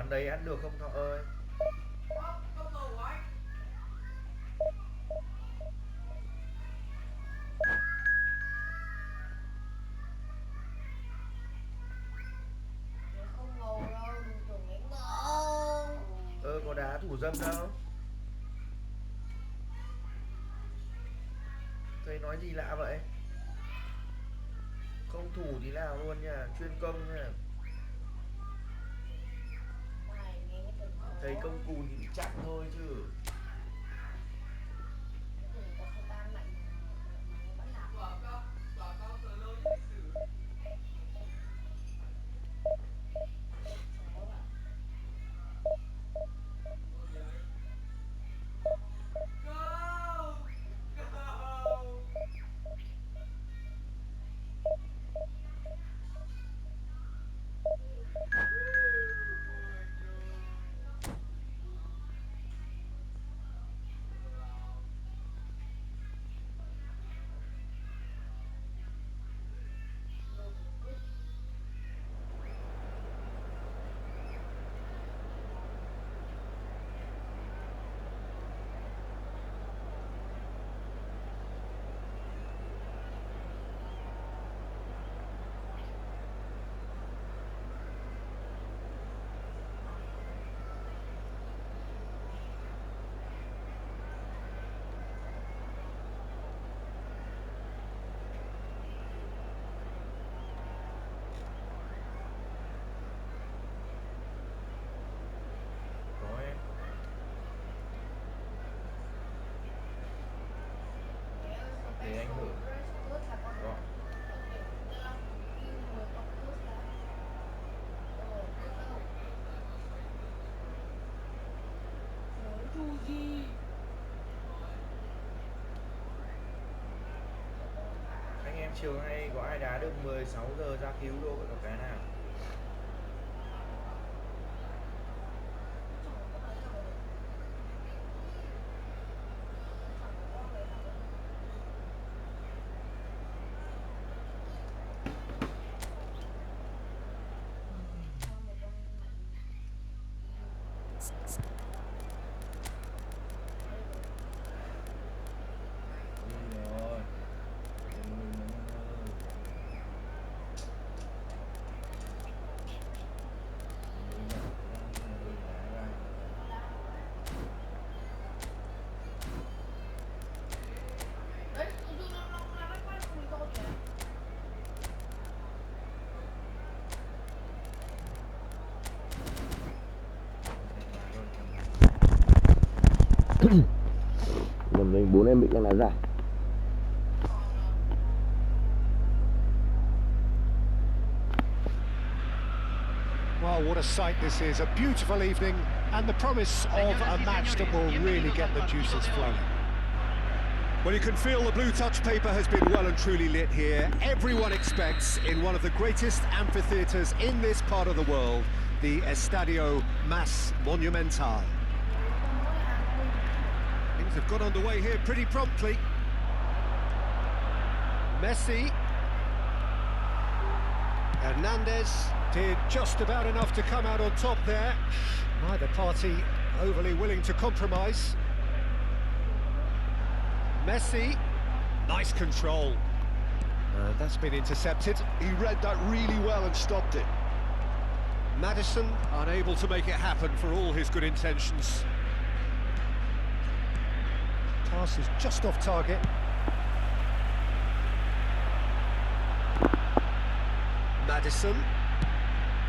Quán đấy ăn được không Thọ ơi? Không ngầu đâu, đừng tưởng đánh ngon. Có đá thủ dâm đâu. Thầy nói gì lạ vậy? Không thủ tí nào luôn nha, chuyên công nha. Này, nghe cái tình huống. Thầy công cùn thì chặn thôi chứ. Có thời gian mạnh mà nghe vẫn làm. Có em. Để anh thử. Gọi. Anh em chiều nay có ai đá được 16 giờ ra cứu đô có cái nào? Nhầm mình 4 em bị đang đá giải. Well, what a sight this is. A beautiful evening and the promise of a match that will really get the juices flowing. Well, you can feel the blue touch paper has been well and truly lit here. Everyone expects in one of the greatest amphitheatres in this part of the world, the Estadio Mas Monumental. Things have got underway here pretty promptly. Messi. Hernandez did just about enough to come out on top there. Neither party overly willing to compromise. Messi, nice control. That's been intercepted. He read that really well and stopped it. Maddison unable to make it happen for all his good intentions. Pass is just off target. Maddison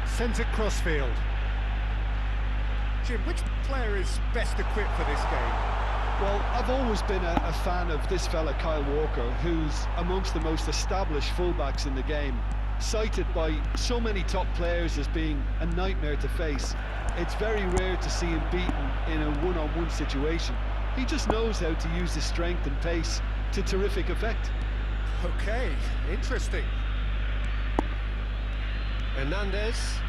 sends it crossfield. Jim, which player is best equipped for this game? Well, I've always been a fan of this fella, Kyle Walker, who's amongst the most established fullbacks in the game. Cited by so many top players as being a nightmare to face. It's very rare to see him beaten in a one-on-one situation. He just knows how to use his strength and pace to terrific effect. Okay, interesting. Hernandez.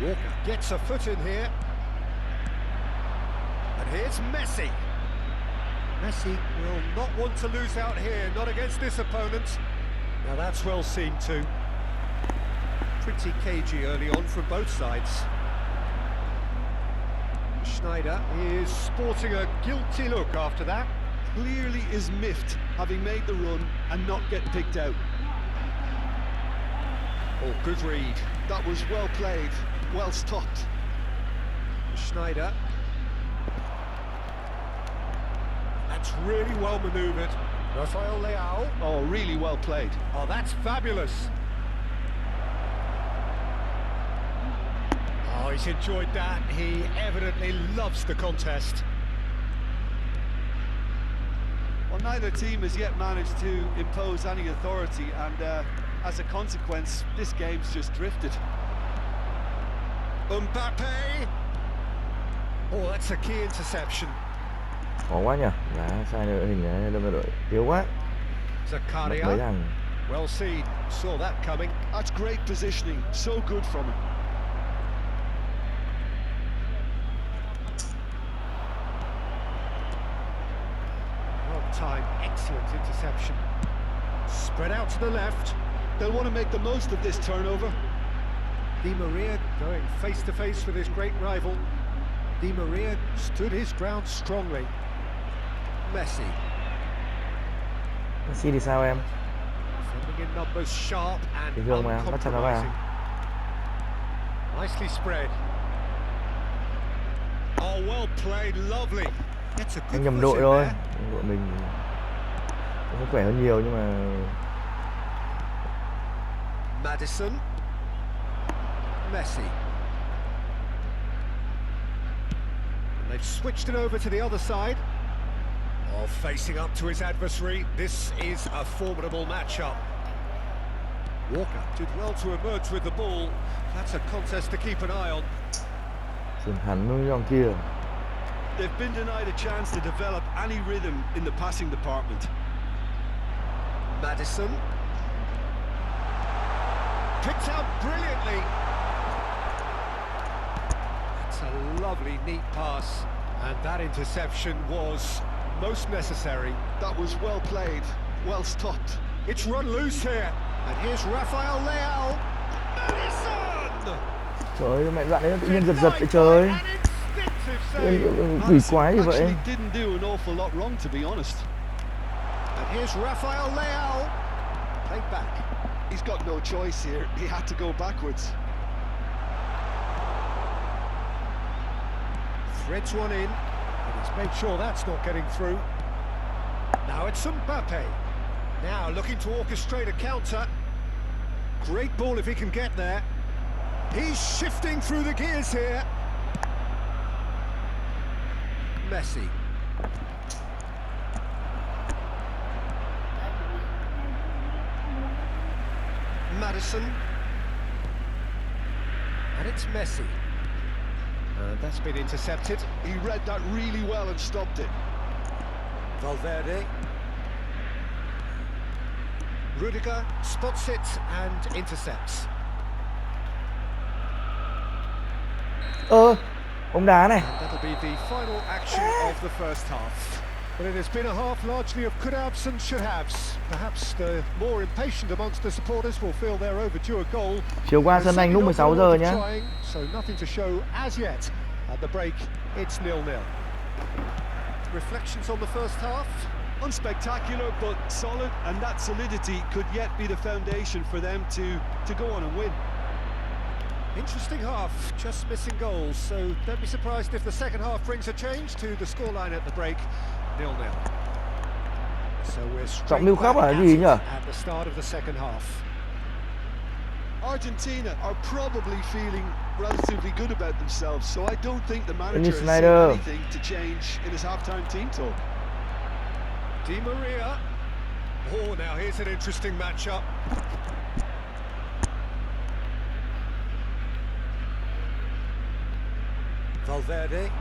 Walker gets a foot in here. And here's Messi. Messi will not want to lose out here, not against this opponent. Now that's well seen too. Pretty cagey early on from both sides. Schneider is sporting a guilty look after that. Clearly is miffed, having made the run and not get picked out. Oh, good read. That was well played, well stopped. Schneider. That's really well manoeuvred. Rafael Leao. Oh, really well played. Oh, that's fabulous. Oh, he's enjoyed that. He evidently loves the contest. Well, neither team has yet managed to impose any authority, and as a consequence, this game's just drifted. Mbappe. Oh, that's a key interception. Khó quá nhỉ, đá sai đội hình này đâm vào đội yếu quá. Mất mấy Zakaria. thằng. Well seen. Saw that coming. That's great positioning, so good from him. Well timed, excellent interception. Spread out to the left. They'll want to make the most of this turnover. Di Maria going face to face with his great rival. Di Maria stood his ground strongly. Messi. Messi thì sao em? Sending in numbers sharp and Bình thường mà, bắt chặt nó vào. uncompromising. Nicely spread. Oh, well played, lovely. That's a good Anh nhầm push đội in thôi. there. Đội mình cũng khỏe hơn nhiều nhưng mà Madison. Messi. And they've switched it over to the other side. Oh, facing up to his adversary. This is a formidable matchup. Walker did well to emerge with the ball. That's a contest to keep an eye on. chuyển hẳn với dòng kia. They've been denied a chance to develop any rhythm in the passing department. Madison. Picked out brilliantly. That's a lovely, neat pass. And that interception was most necessary. That was well played, well stopped. It's run loose here. And here's Rafael Leao. Madison! Trời ơi, mẹ đoạn đấy tự nhiên giật giật vậy trời. An instinctive save. Quỷ quái gì Actually vậy? didn't do an awful lot wrong, to be honest. And here's Rafael Leao. Played back. He's got no choice here. He had to go backwards. Threads one in. And he's made sure that's not getting through. Now it's Mbappe. Now looking to orchestrate a counter. Great ball if he can get there. He's shifting through the gears here. Messi. Madison. And it's Messi. And that's been intercepted. He read that really well and stopped it. Valverde. Rudiger spots it and intercepts. Bóng đá này. And that'll be the final action of the first half. But it has been a half largely of could-haves and should-haves. Perhaps the more impatient amongst the supporters will feel they're overdue a goal. Chiều qua sân Anh lúc 16 giờ nhé. So nothing to show as yet. At the break, it's 0-0. Reflections on the first half? Unspectacular but solid, and that solidity could yet be the foundation for them to go on and win. Interesting half, just missing goals, so don't be surprised if the second half brings a change to the scoreline at the break, 0-0. So we're straight lưu back khắp à? at Gì it nhỉ? at the start of the second half. Argentina are probably feeling relatively good about themselves, so I don't think the manager has Schneider. said anything to change in his half-time team talk. Di Maria. Oh, now here's an interesting matchup. Valverde.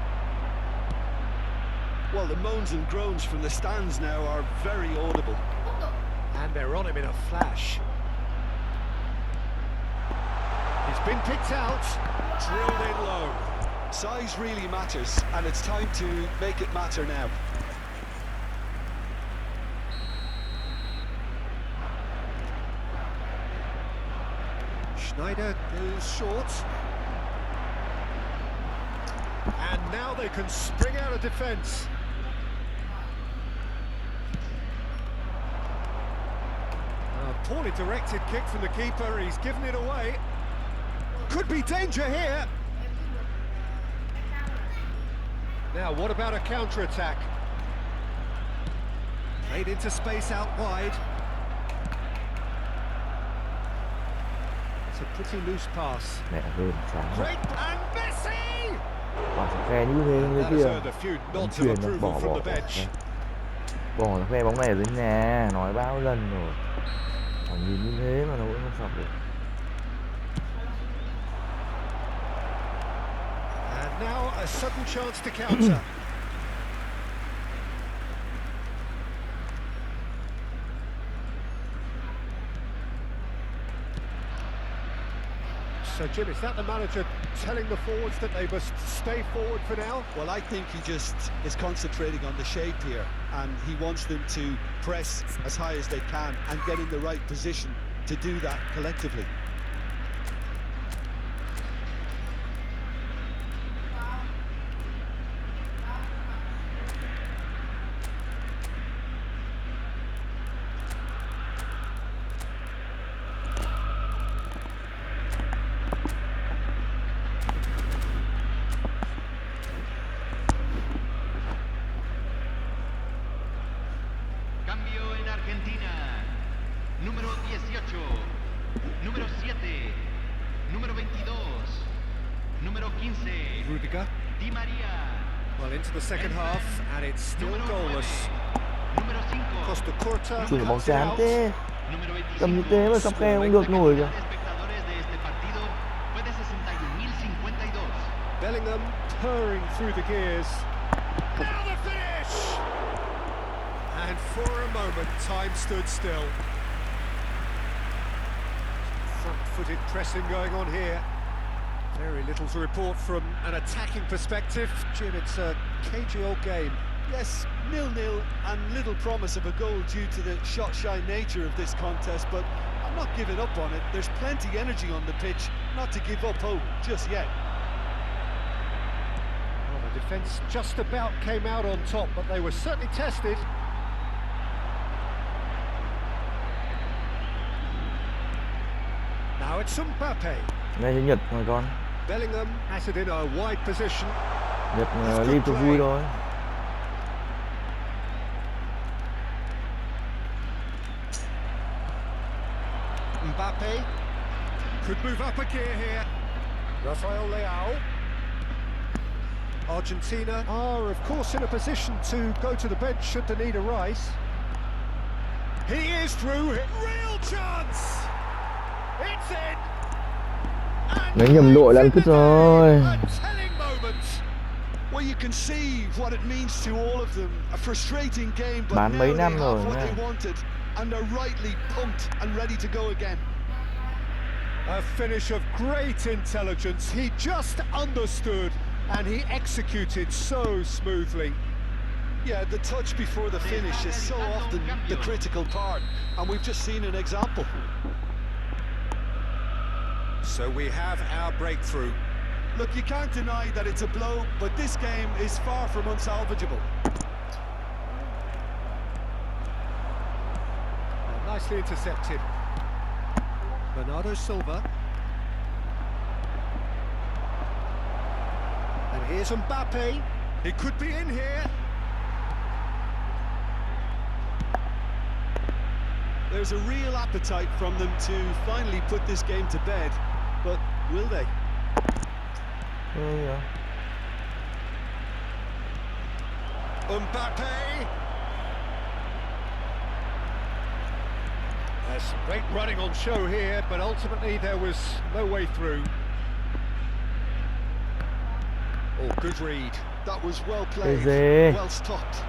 Well, the moans and groans from the stands now are very audible. And they're on him in a flash. He's been picked out, drilled in low. Size really matters, and it's time to make it matter now. Schneider goes short. And now they can spring out of defence. A poorly directed kick from the keeper, he's given it away. Could be danger here. Now, what about a counter-attack? Played into space out wide. It's a pretty loose pass. Mẹ ơi, chán rồi. Great and Messi! Bỏ sang khe như thế người That has kia. earned a few Bóng nods of chuyền nó approval bỏ from bỏ the bench. bỏ sang khe bóng này ở dưới nhà, nói bao lần rồi. Còn nhìn như thế mà nó vẫn không sọc được. And now a sudden chance to counter. So Jim, is that the manager telling the forwards that they must stay forward for now? Well, I think he just is concentrating on the shape here, and he wants them to press as high as they can and get in the right position to do that collectively. Cambio en Argentina. Número 18. Número 7. Número 22. Número 15. Rudiger. Di María. Well, into the second half, and it's still Número goalless. 9. Número 5. Costa Curta. Chùi bóng cuts it chán out. thế. Número 25. Cầm như thế mà sọc khe không được nổi kìa. La cantidad de espectadores de este partido fue de 61.052. Bellingham purring through the gears. Now the finish! And for a moment, time stood still. Front-footed pressing going on here. Very little to report from an attacking perspective. Jim, it's a cagey old game. Yes, 0-0 and little promise of a goal due to the shot-shy nature of this contest, but I'm not giving up on it. There's plenty energy on the pitch, not to give up hope just yet. Well, the defence just about came out on top, but they were certainly tested. Now it's Mbappe. Nghe chữ Nhật rồi con. Bellingham has it in a wide position. Nhật leave cho vui thôi. Mbappe could move up a gear here. Rafael Leao. Argentina are, of course, in a position to go to the bench should the need arise. He is through. Real chance. It's in. Nếu nhầm đội là ăn cứt rồi. A telling moment. Well, you can see what it means to all of them. A frustrating game, but Bán now mấy they năm have rồi what nha. they wanted, and they're rightly pumped and ready to go again. A finish of great intelligence. He just understood and he executed so smoothly. Yeah, the touch before the finish is so often the critical part, and we've just seen an example. So we have our breakthrough. Look, you can't deny that it's a blow, but this game is far from unsalvageable. Nicely intercepted. Bernardo Silva. And here's Mbappe. He could be in here. There's a real appetite from them to finally put this game to bed, but will they? Mbappe. There's some great running on show here, but ultimately there was no way through. Oh, good read. That was well played, Easy. well stopped.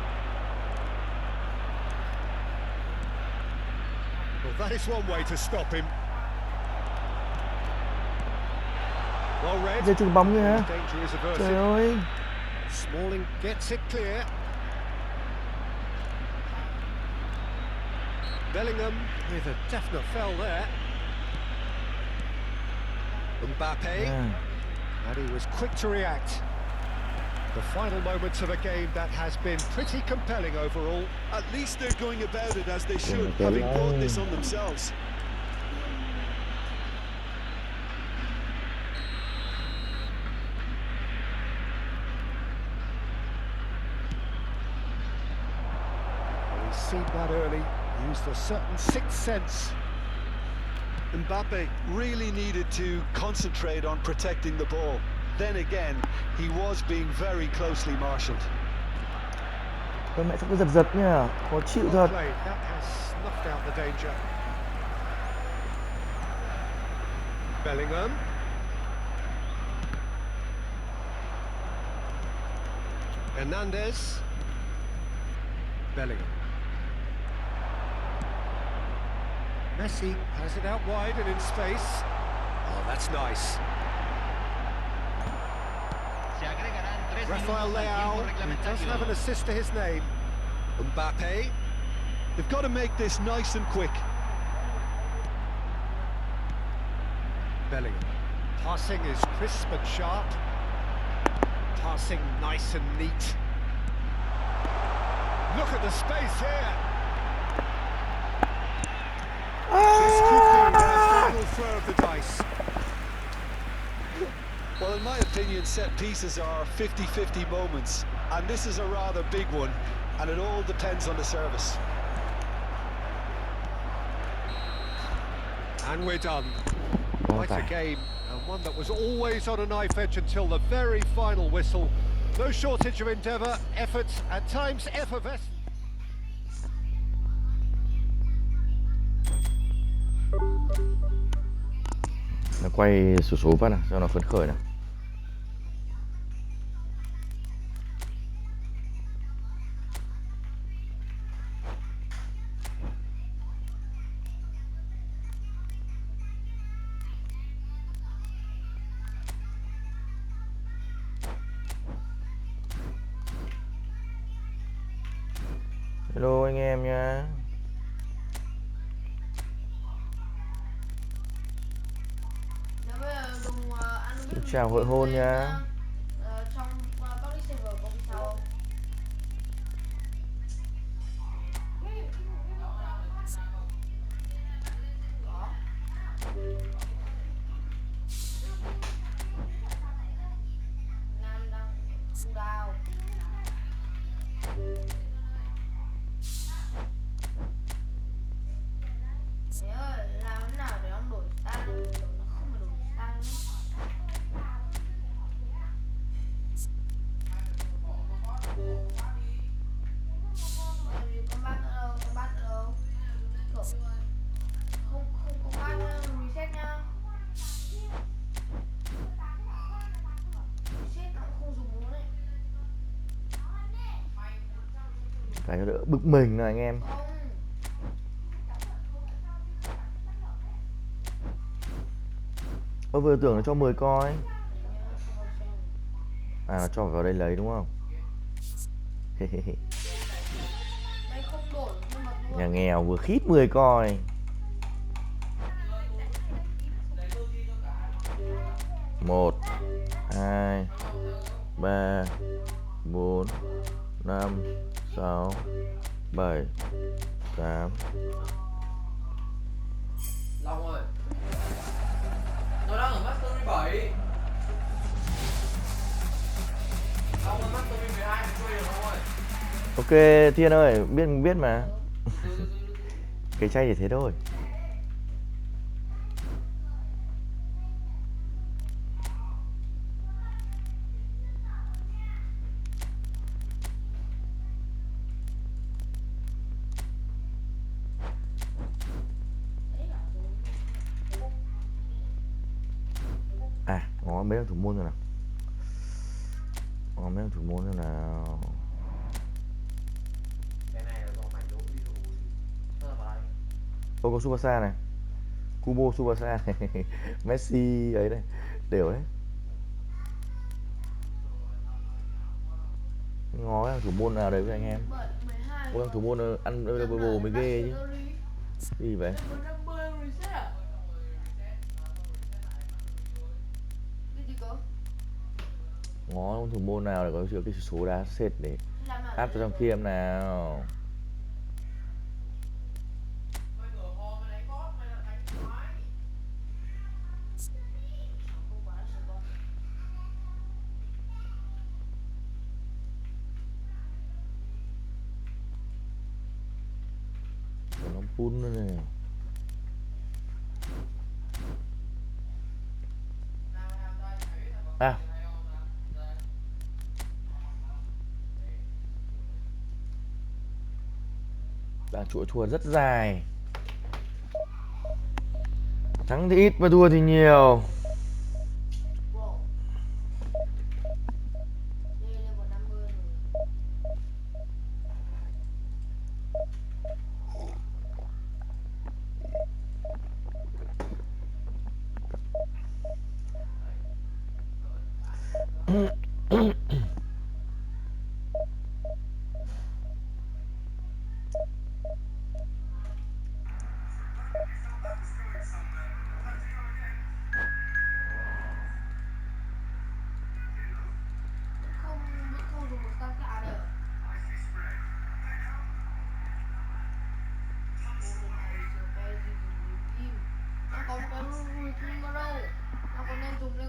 Well, that is one way to stop him. Well read. Dây chuyền bóng kìa. Danger is Trời averted. ơi. Smalling gets it clear. Bellingham with a definite foul there. Mbappe, and he was quick to react. The final moments of a game that has been pretty compelling overall. At least they're going about it as they should, having brought this on themselves. He's seen that early, used a certain sixth sense. Mbappe really needed to concentrate on protecting the ball. Then again, he was being very closely marshalled. Ôi mẹ sao cứ giật giật nhỉ, khó chịu thật. Played. That has snuffed out the danger. Bellingham. Hernandez. Bellingham. Messi has it out wide and in space. Oh, that's nice. Se agregarán 3 Rafael minutos al Leao, tiempo he does reglamentario. have an assist to his name. Mbappe, they've got to make this nice and quick. Bellingham. Passing is crisp and sharp. Passing nice and neat. Look at the space here. This could be their final throw of the dice. Well, in my opinion, set pieces are 50-50 moments, and this is a rather big one, and it all depends on the service. And we're done. Quite a game, and one that was always on a knife edge until the very final whistle. No shortage of endeavour, effort, at times effervescent. Nó quay số số phát nào cho nó phấn khởi nào. Hello anh em nha. Xin chào hội hôn nha. Trong public server có bị sao không? Có. Nam đang su đào. Thế ơi, làm thế nào để ông đổi style được? Nó không phải đổi style nữa. Bởi vì con bắt nữa đâu, con bắt nữa đâu. Kiểu, không có bắt reset nhá. Reset nó cũng không dùng luôn đấy. Cái cho đỡ bực mình này anh em. Không. Ơ vừa tưởng nó cho 10 coi. À nó cho vào đây lấy đúng không? Đây không đổi nhưng mà luôn. Nhà nghèo vừa khít 10 coi. Một, 2, 3, 4, 5, 6, 7, 8. Long ơi, nó đang ở Mastery 7. Long ơi, Mastery 12 mình chơi được không ơi? Ok Thiên ơi, biết mà. Cái chay thì thế thôi. À, ngó mấy thằng thủ môn rồi nào. Ngó mấy thằng thủ môn rồi nào. Cái này là do mày đố ví dụ. Sao là bài? Ô có Subasa này. Kubo Subasa này. Messi ấy này. Đều đấy. Ngó thằng thủ môn nào đấy với anh em. Ô thằng thủ môn ăn bồ mới ghê chứ. Gì vậy? ngó thủ môn nào để có cái số đá sệt để áp vào trong kia em nào. Nó pun nữa này. À, đã chuỗi thua rất dài, thắng thì ít mà thua thì nhiều. không dùng được tăng cả được. Nó có một cái receiver đâu, nó có nên dùng cái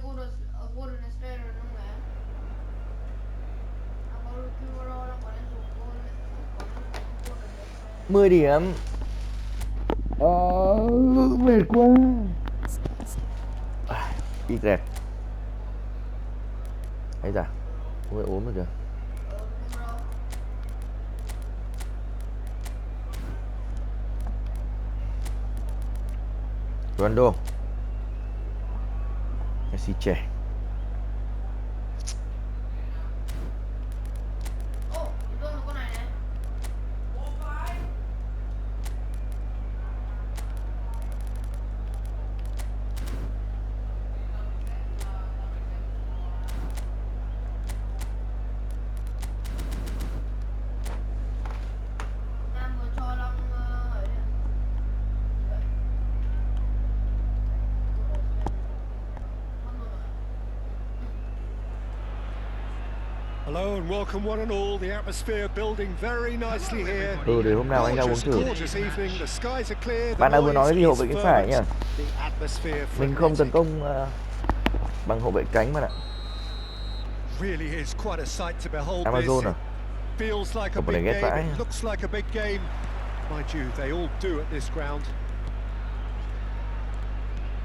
golden spare rồi không mẹ? Nó có receiver đâu, nó có nên dùng golden 10 điểm. Mệt quá. Ít rẹt. Ấy da, không phải ốm rồi kìa. Ronaldo, Messi trẻ. Hello and welcome one and all. The atmosphere building very nicely here. Để hôm nào anh ra uống thử. Gorgeous evening. The skies are clear. Bạn đã vừa nói gì hậu vệ The cánh phải nhỉ? atmosphere Mình không tấn công bằng hậu vệ cánh mà ạ. Really is quite a sight to behold. Amazon à? Feels like a Không phải big ghét game. vãi. It looks like a big game. Mind you, they all do at this ground.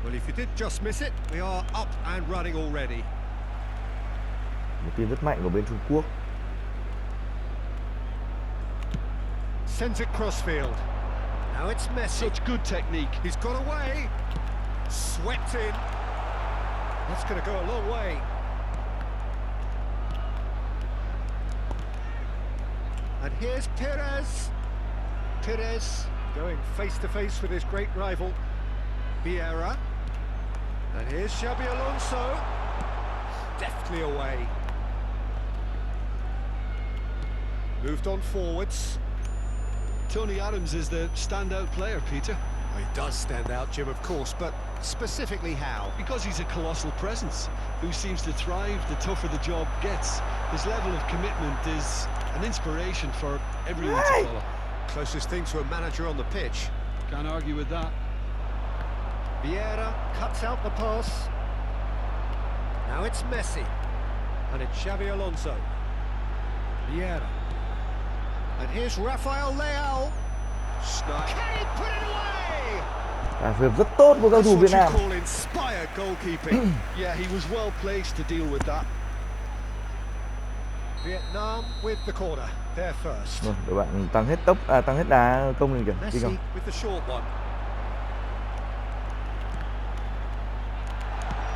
Well, if you did just miss it, we are up and running already. Một team rất mạnh của bên Trung Quốc. Sends it crossfield. Now it's Messi. Such good technique. He's got away. Swept in. That's going to go a long way. And here's Perez. Perez going face to face with his great rival, Vieira. And here's Xabi Alonso. Deftly away. Moved on forwards. Tony Adams is the standout player, Peter. Well, he does stand out, Jim, of course, but specifically how? Because he's a colossal presence who seems to thrive the tougher the job gets. His level of commitment is an inspiration for everyone to follow. Closest thing to a manager on the pitch. Can't argue with that. Vieira cuts out the pass. Now it's Messi. And it's Xabi Alonso. Vieira. And here's Rafael Leao. Can he put it away? Việc rất tốt của cầu thủ Việt Nam. Call inspired goalkeeping. Yeah, he was well placed to deal with that. Vietnam with the corner. There first. Rồi, để bạn tăng hết tốc, tăng hết đá công lên kìa. Đi Messi không? with the short one.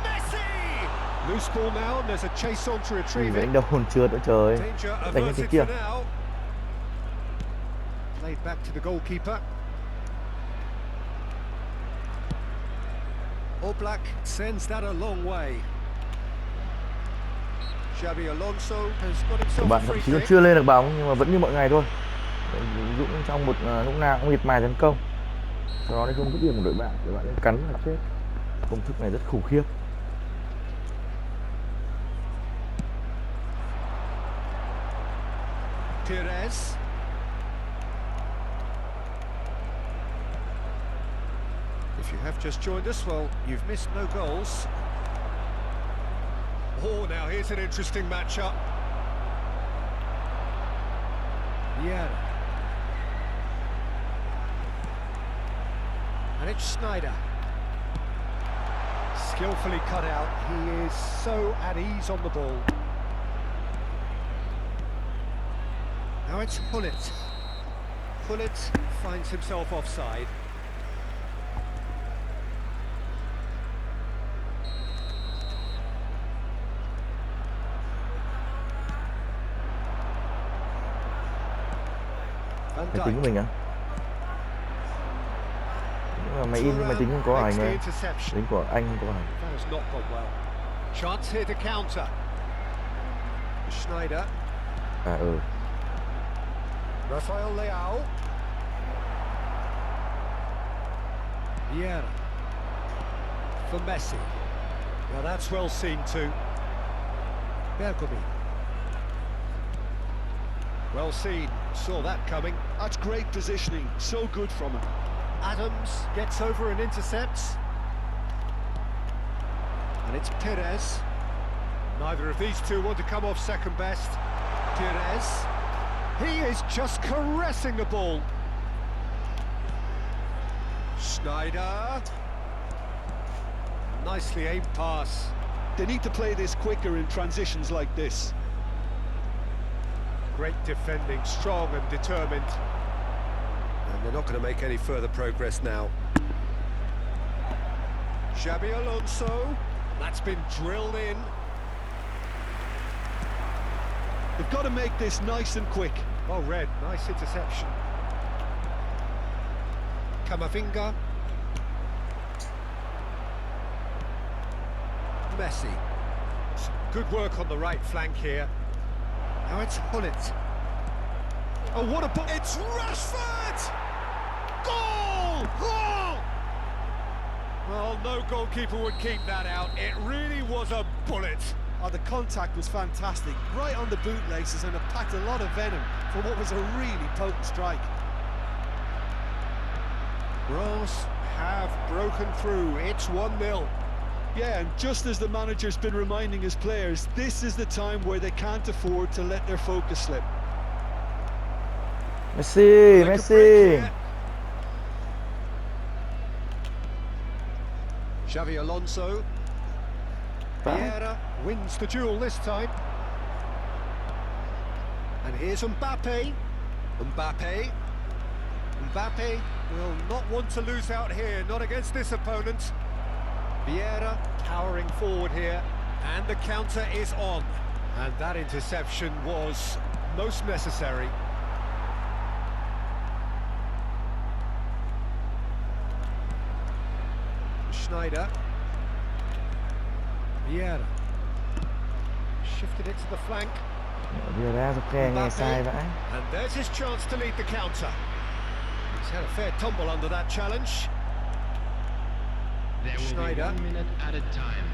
Messi! Loose ball now and there's a chase on to retrieve it. Đánh đầu hồn trượt nữa trời. Danger Đánh cái averted kia. for now. Played back to the goalkeeper. Oblak sends that a long way. Xabi Alonso has got himself a Bạn thậm free chí còn kick. chưa lên được bóng nhưng mà vẫn như mọi ngày thôi. Dũng trong một lúc nào cũng miệt mài tấn công. Sau đó thì không dứt điểm một đội bạn để bạn cắn là chết. Công thức này rất khủng khiếp. Perez. If you have just joined us, well, you've missed no goals. Oh, now here's an interesting matchup. Yeah. And it's Snyder. Skillfully cut out. He is so at ease on the ball. Now it's Pullet. Pullet finds himself offside. Máy tính của mình à? Nhưng mà máy in nhưng máy tính không có ảnh này. Tính của anh không có ảnh. Chance here to counter. Schneider. À ừ. Rafael Leao. Vieira. For Messi. Now that's well seen too. Bergomi. Well seen. Saw that coming. That's great positioning. So good from him. Adams gets over and intercepts. And it's Perez. Neither of these two want to come off second best. Perez. He is just caressing the ball. Schneider. Nicely aimed pass. They need to play this quicker in transitions like this. Great defending, strong and determined. And they're not going to make any further progress now. Xabi Alonso. That's been drilled in. They've got to make this nice and quick. Well read, nice interception. Camavinga. Messi. Good work on the right flank here. Now it's Pullet. Oh, what a... It's Rashford! Goal! Goal! Well, no goalkeeper would keep that out. It really was a bullet. Oh, the contact was fantastic. Right on the bootlaces, and it packed a lot of venom for what was a really potent strike. Ross have broken through. It's 1-0. Yeah, and just as the manager's been reminding his players, this is the time where they can't afford to let their focus slip. Messi, Messi. Xabi Alonso. Vieira wins the duel this time. And here's Mbappe. Mbappe will not want to lose out here, not against this opponent. Vieira towering forward here, and the counter is on. And that interception was most necessary. Schneider. Vieira. Shifted it to the flank. Vieira nghe sai vãi. And there's his chance to lead the counter. He's had a fair tumble under that challenge. There will Schneider. be 1 minute at a time.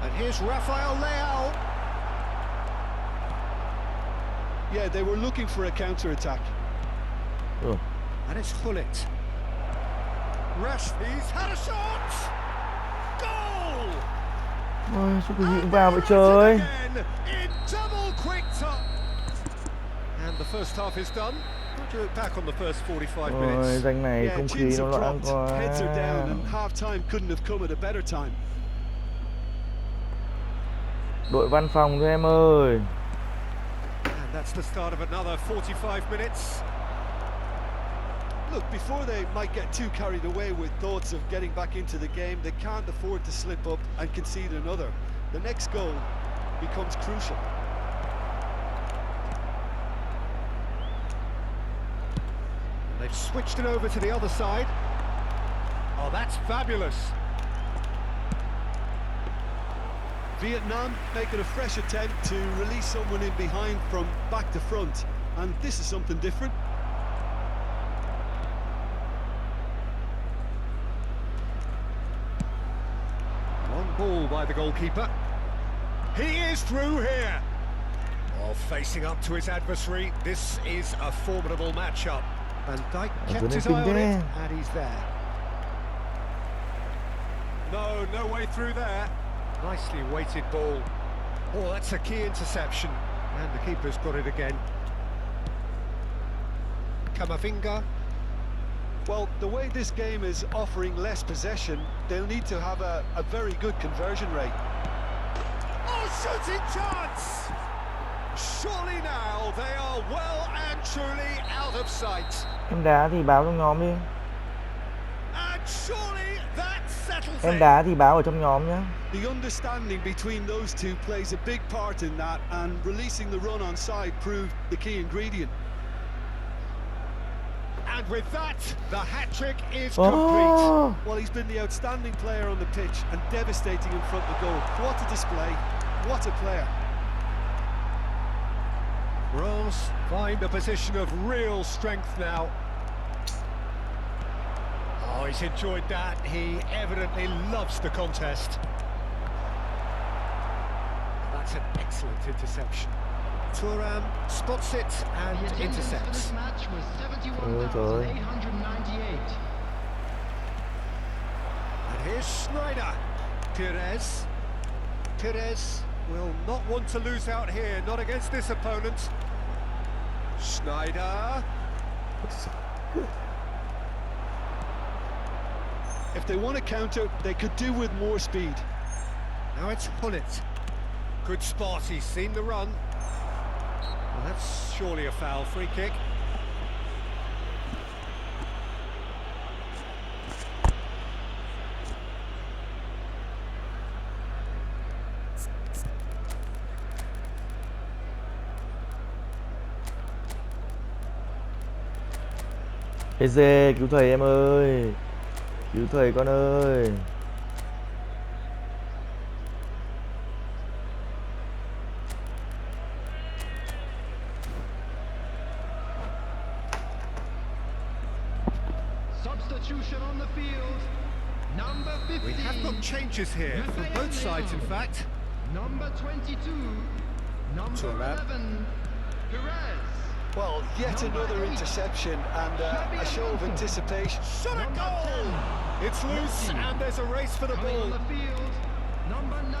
And here's Rafael Leao. Yeah, they were looking for a counter-attack. Ừ. And it's Pullet. He's had a shot! Goal! Ôi, sao cái gì cũng vào vậy trời. In double quick time. And the first half is done. What do you look back on the first 45 Ôi, minutes? danh này không khí chins nó have loãng dropped, quá. heads are down, and half-time couldn't have come at a better time. Đội văn phòng thôi em ơi. And that's the start of another 45 minutes. Look, before they might get too carried away with thoughts of getting back into the game, they can't afford to slip up and concede another. The next goal becomes crucial. And they've switched it over to the other side. Oh, that's fabulous. Vietnam making a fresh attempt to release someone in behind from back to front, and this is something different. Long ball by the goalkeeper. He is through here. Well, facing up to his adversary, this is a formidable matchup. Van Dijk kept his eye on it, and he's there. No way through there. Nicely weighted ball. Oh, that's a key interception. And the keeper's got it again. Kamavinga. Well, the way this game is offering less possession, they'll need to have a very good conversion rate. Oh, shooting chance! Surely now they are well and truly out of sight. Em đá thì báo trong nhóm đi. And surely that settles Em it. đá thì báo ở trong nhóm nhé. The understanding between those two plays a big part in that, and releasing the run on side proved the key ingredient. And with that, the hat-trick is complete. Oh. Well, he's been the outstanding player on the pitch and devastating in front of goal. What a display, what a player. Rose find a position of real strength now. Oh, he's enjoyed that. He evidently loves the contest. That's an excellent interception. Thuram spots it and The attendance for intercepts. this match was 71,898. And here's Schneider. Perez will not want to lose out here, not against this opponent. Schneider. If they want to counter, they could do with more speed. Now it's Hullet. Good spot, he's seen the run. Well, that's surely a foul, free kick. Eze, cứu thầy em ơi. Cứu thầy con ơi. Substitution on the field. Number 50. We have got changes here from both sides, in fact. Number 22. Number Chào, 11. Perez. Well, yet another interception and a show of anticipation. Shot a goal! It's loose and there's a race for the Coming on ball. the field. Number 9.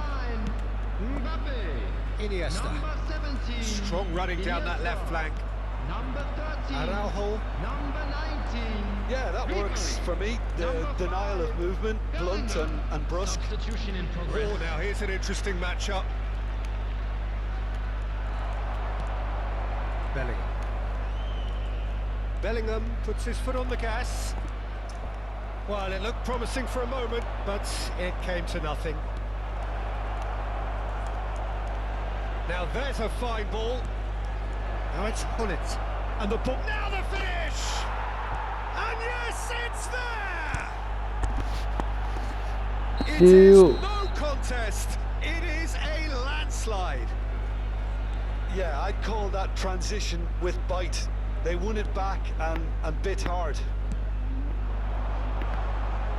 Mbappe. Iniesta. Number 17. Strong running down that left flank. Number 13. Araujo. Number 19. Yeah, that works for me. The denial of movement, blunt and brusque. Substitution in progress. Oh, now here's an interesting matchup. Bellingham puts his foot on the gas. Well, it looked promising for a moment, but it came to nothing. Now there's a fine ball. Now it's Hullet. And the ball. Now the finish! And yes, it's there! It is no contest. It is a landslide. Yeah, I'd call that transition with bite. They won it back and bit hard.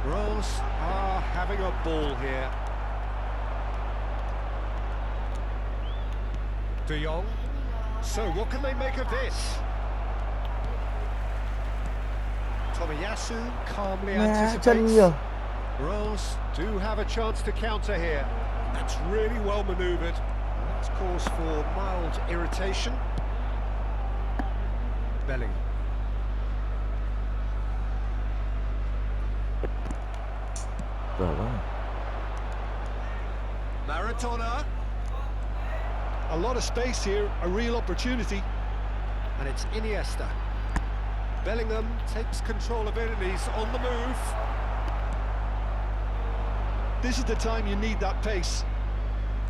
Rose are having a ball here. De Jong. So what can they make of this? Tomiyasu calmly Chân anticipates. nhiều. Rose do have a chance to counter here. That's really well manoeuvred. That's cause for mild irritation. Bellingham. Giỏi quá. Maradona. A lot of space here, a real opportunity. And it's Iniesta. Bellingham takes control of it and he's on the move. This is the time you need that pace.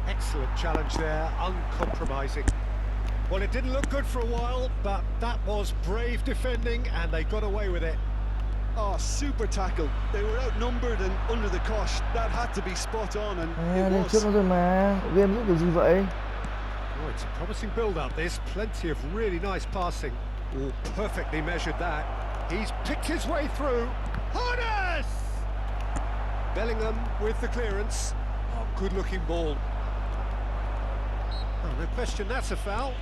Excellent challenge there, uncompromising. Well, it didn't look good for a while, but that was brave defending and they got away with it. Oh, super tackle. They were outnumbered and under the cosh. That had to be spot on, and it Lên trước was. nó rồi mà. Game giúp được gì vậy? Oh, it's a promising build-up, this. Plenty of really nice passing. All perfectly measured that. He's picked his way through. Harness! Bellingham with the clearance. Oh, good-looking ball. Oh, no question that's a foul.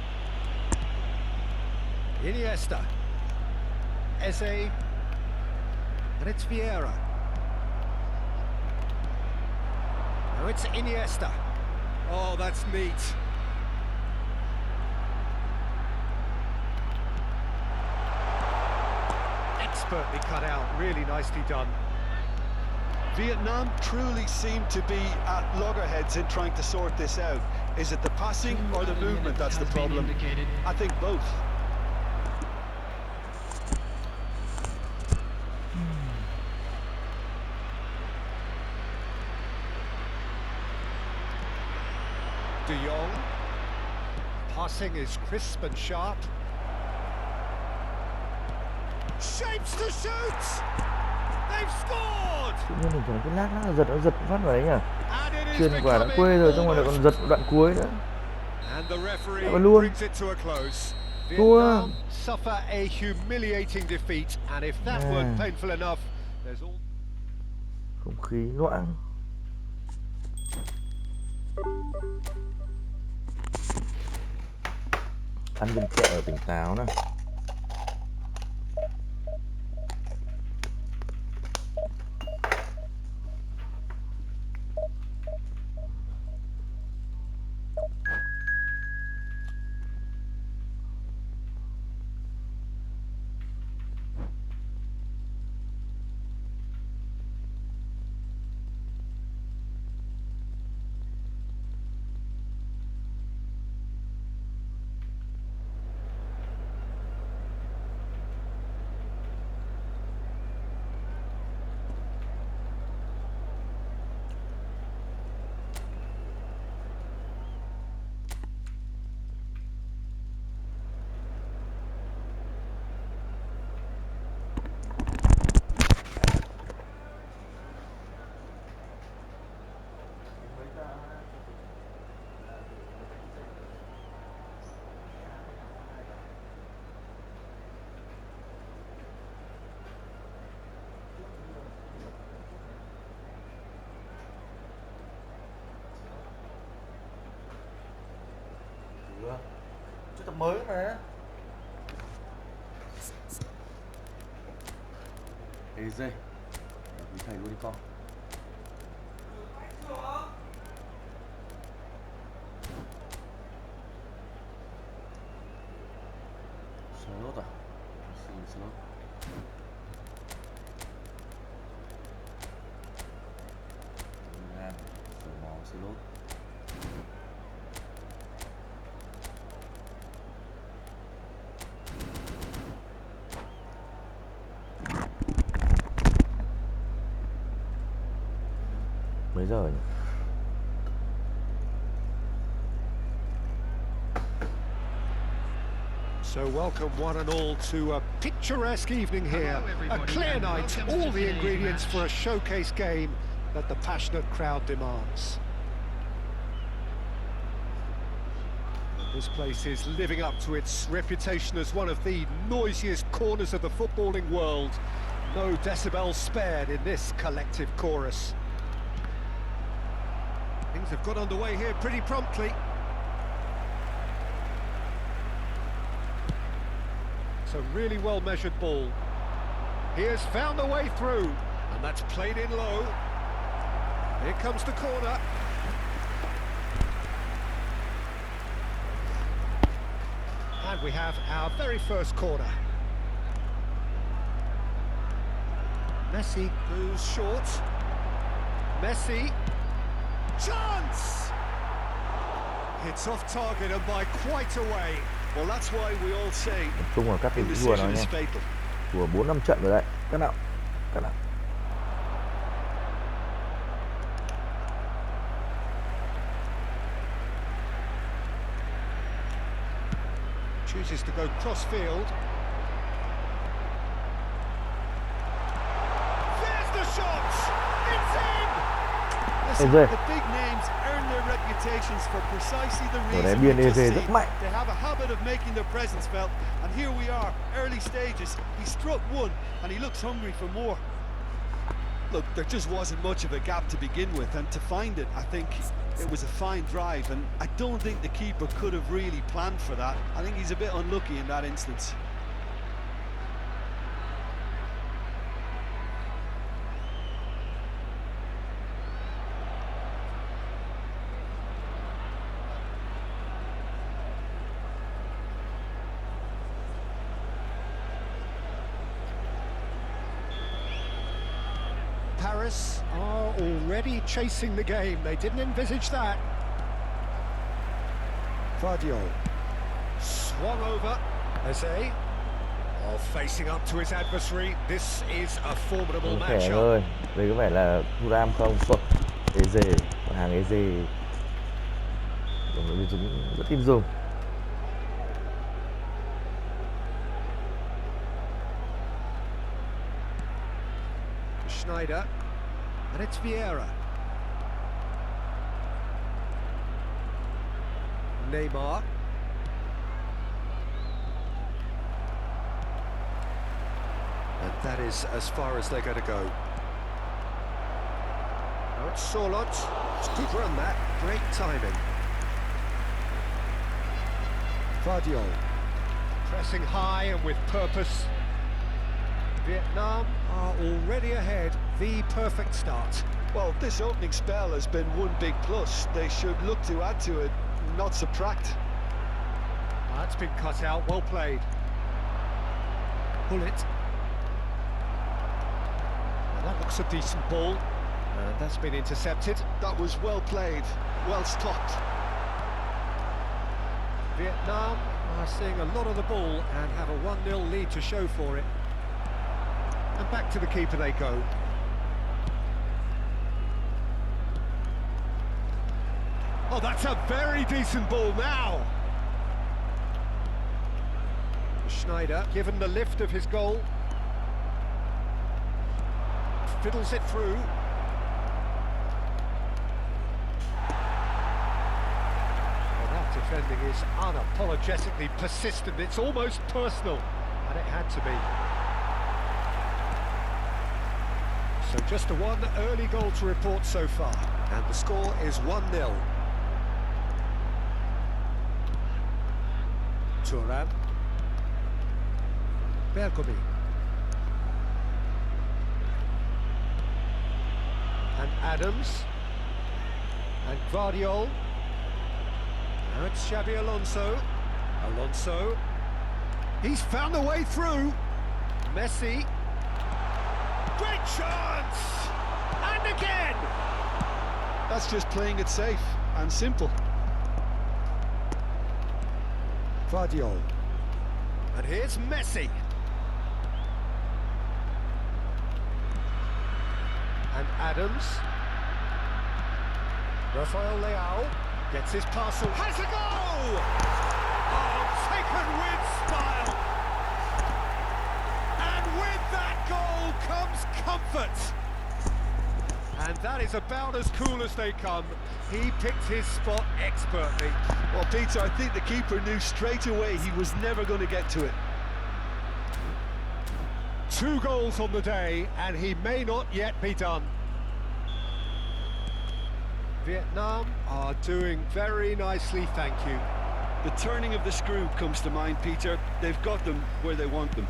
Iniesta. Eze. And it's Vieira. Now it's Iniesta. Oh, that's neat. Expertly cut out, really nicely done. Vietnam truly seem to be at loggerheads in trying to sort this out. Is it the passing or the movement that's the problem? I think both. De Jong. Passing is crisp and sharp. Shapes to shoot! They've scored! Tự nhiên mình thấy cái lát nó giật phát vào đấy nhỉ. And it is Truyền quả đã becoming quê rồi, xong rồi lại almost. còn giật đoạn cuối nữa. And the referee Và luôn. brings it to a close. Thua. Vietnam suffer a humiliating defeat, and if that weren't painful enough, there's all. Không khí loãng. Ăn viên kẹo tỉnh táo nào. Chứ tập mới mà. Ê dê. Quý thầy luôn đi con. Slot à? Xin slot. Slot. Mấy giờ nhỉ? So welcome one and all to a picturesque evening here. A clear night, all the ingredients for a showcase game that the passionate crowd demands. This place is living up to its reputation as one of the noisiest corners of the footballing world. No decibels spared in this collective chorus. Things have got underway here pretty promptly. It's a really well-measured ball. He has found a way through, and that's played in low. Here comes the corner. And we have our very first corner. Messi goes short. Messi. Chance! It's off target and by quite a way. Well, that's why we all say Chung là các thằng thua nó indecision nha. is fatal. Thua 4-5 trận rồi đấy. Các nào. Các nào. Chooses to go cross-field. There's the shot! It's in! Listen, Eze. the big names earn their reputations for precisely the Ở đấy reason biên we just Eze said. rất mạnh. They have a habit of making their presence felt, and here we are, early stages. He struck one, and he looks hungry for more. Look, there just wasn't much of a gap to begin with, and to find it, I think it was a fine drive, and I don't think the keeper could have really planned for that. I think he's a bit unlucky in that instance. Paris are already chasing the game. They didn't envisage that. Vardiol swung over. Eze facing up to his adversary. This is a formidable Khỏe matchup. ơi, đây có vẻ là Thuram không, thuật, Eze, hàng Eze, đồng đội chúng rất tin dùng. Schneider, and it's Vieira. Neymar. And that is as far as they're going to go. Now it's Sorlot. It's a good run that. Great timing. Vardiol. Pressing high and with purpose. Vietnam are already ahead. The perfect start. Well, this opening spell has been one big plus. They should look to add to it, not subtract. That's been cut out. Well played. Pull it. Well, that looks a decent ball. That's been intercepted. That was well played, well stopped. Vietnam are seeing a lot of the ball and have a 1-0 lead to show for it. And back to the keeper they go. Oh, that's a very decent ball now. Schneider, given the lift of his goal, fiddles it through. Well, that defending is unapologetically persistent. It's almost personal, and it had to be. So just a one early goal to report so far. And the score is 1-0. Thuram. Bergomi. And Adams. And Vardiol. Now it's Xabi Alonso. Alonso. He's found a way through. Messi. Great chance! And again! That's just playing it safe and simple. Vardiol. And here's Messi. And Adams. Rafael Leao gets his parcel. Has a goal! Oh, taken with style. And with that goal comes comfort. And that is about as cool as they come. He picked his spot expertly. Well, Peter, I think the keeper knew straight away he was never going to get to it. 2 goals on the day, and he may not yet be done. Vietnam are doing very nicely, thank you. The turning of the screw comes to mind, Peter. They've got them where they want them.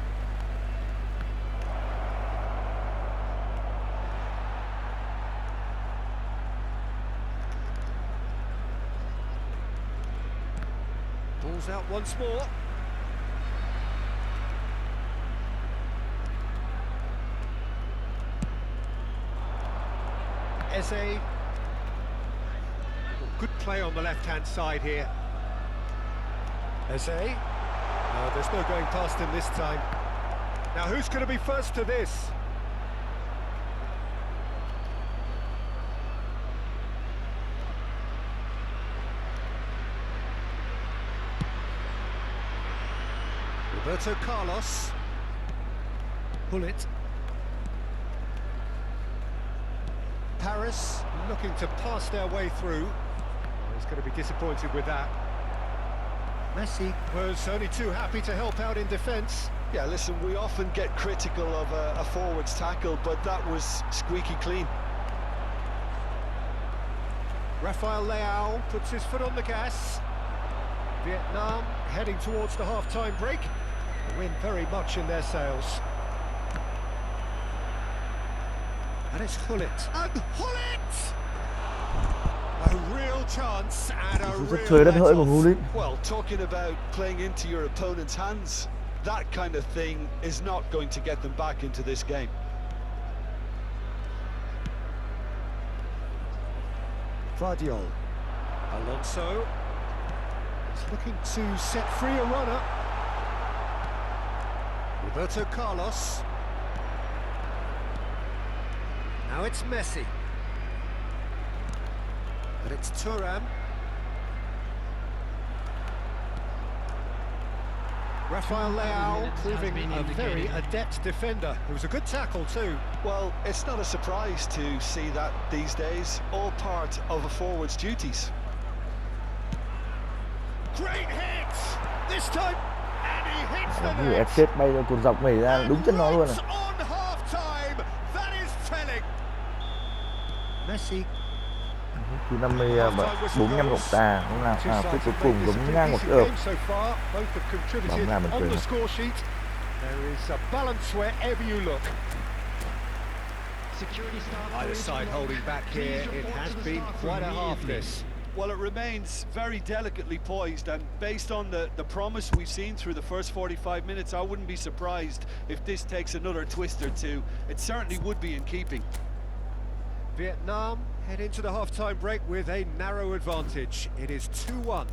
Ball's out once more. Eze. Good play on the left-hand side here. Eze. No, there's no going past him this time. Now who's going to be first to this? Roberto Carlos. Pull it. Paris looking to pass their way through. Oh, he's going to be disappointed with that. Messi was only too happy to help out in defence. Yeah, listen, we often get critical of a forward's tackle, but that was squeaky clean. Rafael Leao puts his foot on the gas. Vietnam heading towards the half-time break. The wind very much in their sails. And it's Hullet. And Hullet! A real chance and a Rất real chơi đất hỡi của let-off. Hullet. Well, talking about playing into your opponent's hands, that kind of thing is not going to get them back into this game. Vardiol. Alonso. He's looking to set free a runner. Roberto Carlos. Now it's Messi. And it's Thuram. Rafael Leao proving a very adept defender. It was a good tackle too. Well, it's not a surprise to see that these days. All part of a forward's duties. Great hit! This time, and he hits the Như net. F bay ra cột dọc nhảy ra đúng chân nó luôn. Right on half-time. That is telling. Messi. Thứ 44 cộng tà, cũng là phút cuối cùng giống ngang một cái ợp. Bóng là mình cười mà. There is a balance wherever you look. Security staff. Either side holding back here. It has been quite a half this. Well, it remains very delicately poised, and based on the promise we've seen through the first 45 minutes, I wouldn't be surprised if this takes another twist or two. It certainly would be in keeping. Vietnam head into the half-time break with a narrow advantage. It is 2-1.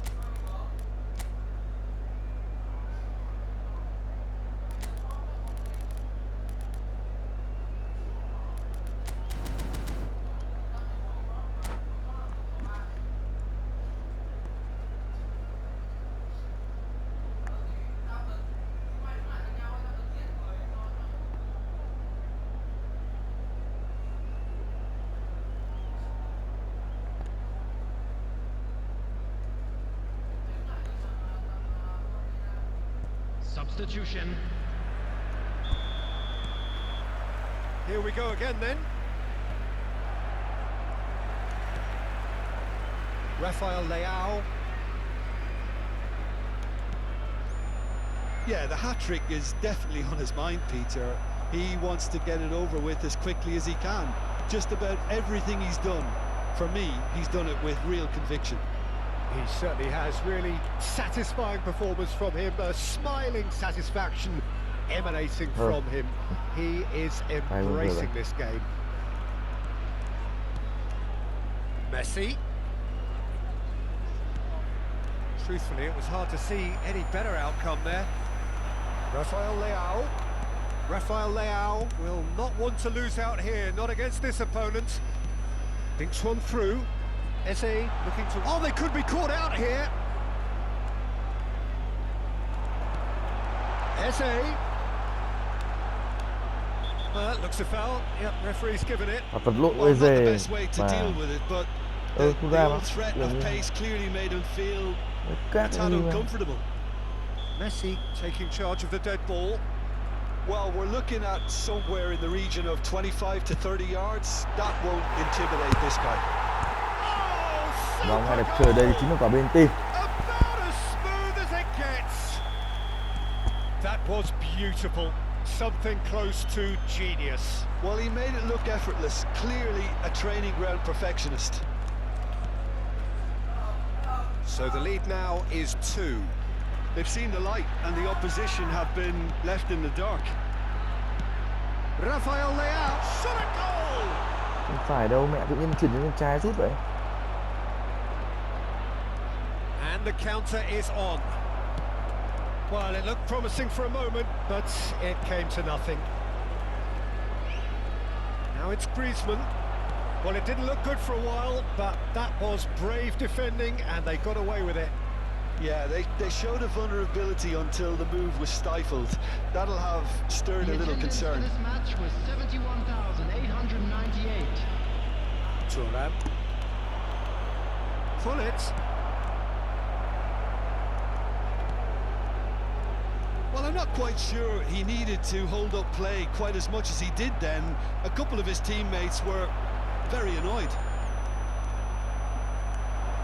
Substitution. Here we go again then. Rafael Leao. Yeah, the hat-trick is definitely on his mind, Peter. He wants to get it over with as quickly as he can. Just about everything he's done, for me, he's done it with real conviction. He certainly has. Really satisfying performance from him. A smiling satisfaction emanating from him. He is embracing this game. Messi. Truthfully, it was hard to see any better outcome there. Rafael Leao. Rafael Leao will not want to lose out here, not against this opponent. Thinks one through. Eze looking to... Oh, they could be caught out here. Eze. That looks a foul. Yep, referee's given it. Vật lộn Well, not the Eze best way to và deal with it, but không the ra mà. old threat of pace clearly made him feel a Các tad uncomfortable. Messi taking charge of the dead ball. Well, we're looking at somewhere in the region of 25 to 30 yards. That won't intimidate this guy. Bóng này đẹp trời, đây chính là quả bên tim. About as smooth as it gets. That was beautiful. Something close to genius. Well, he made it look effortless. Clearly a training ground perfectionist. So the lead now is 2. They've seen the light and the opposition have been left in the dark. Rafael Leao shot a goal. Không phải đâu, mẹ tự nhiên chuyển lên trái rút vậy. And the counter is on. Well, it looked promising for a moment, but it came to nothing. Now it's Griezmann. Well, it didn't look good for a while, but that was brave defending, and they got away with it. Yeah, they showed a vulnerability until the move was stifled. That'll have stirred a little concern. This match was 71,898. Thuram. Hullet. I'm not quite sure he needed to hold up play quite as much as he did then. A couple of his teammates were very annoyed.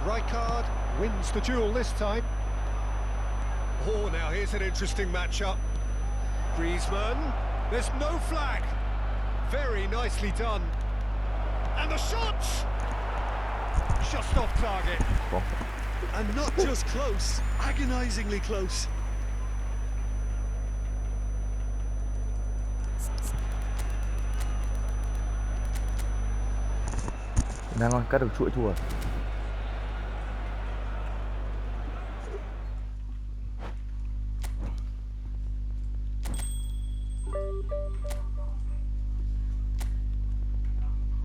Rijkaard wins the duel this time. Oh, now here's an interesting matchup. Griezmann, there's no flag. Very nicely done. And the shots! Just off target. And not just close, agonisingly close. Đang cắt được chuỗi thua.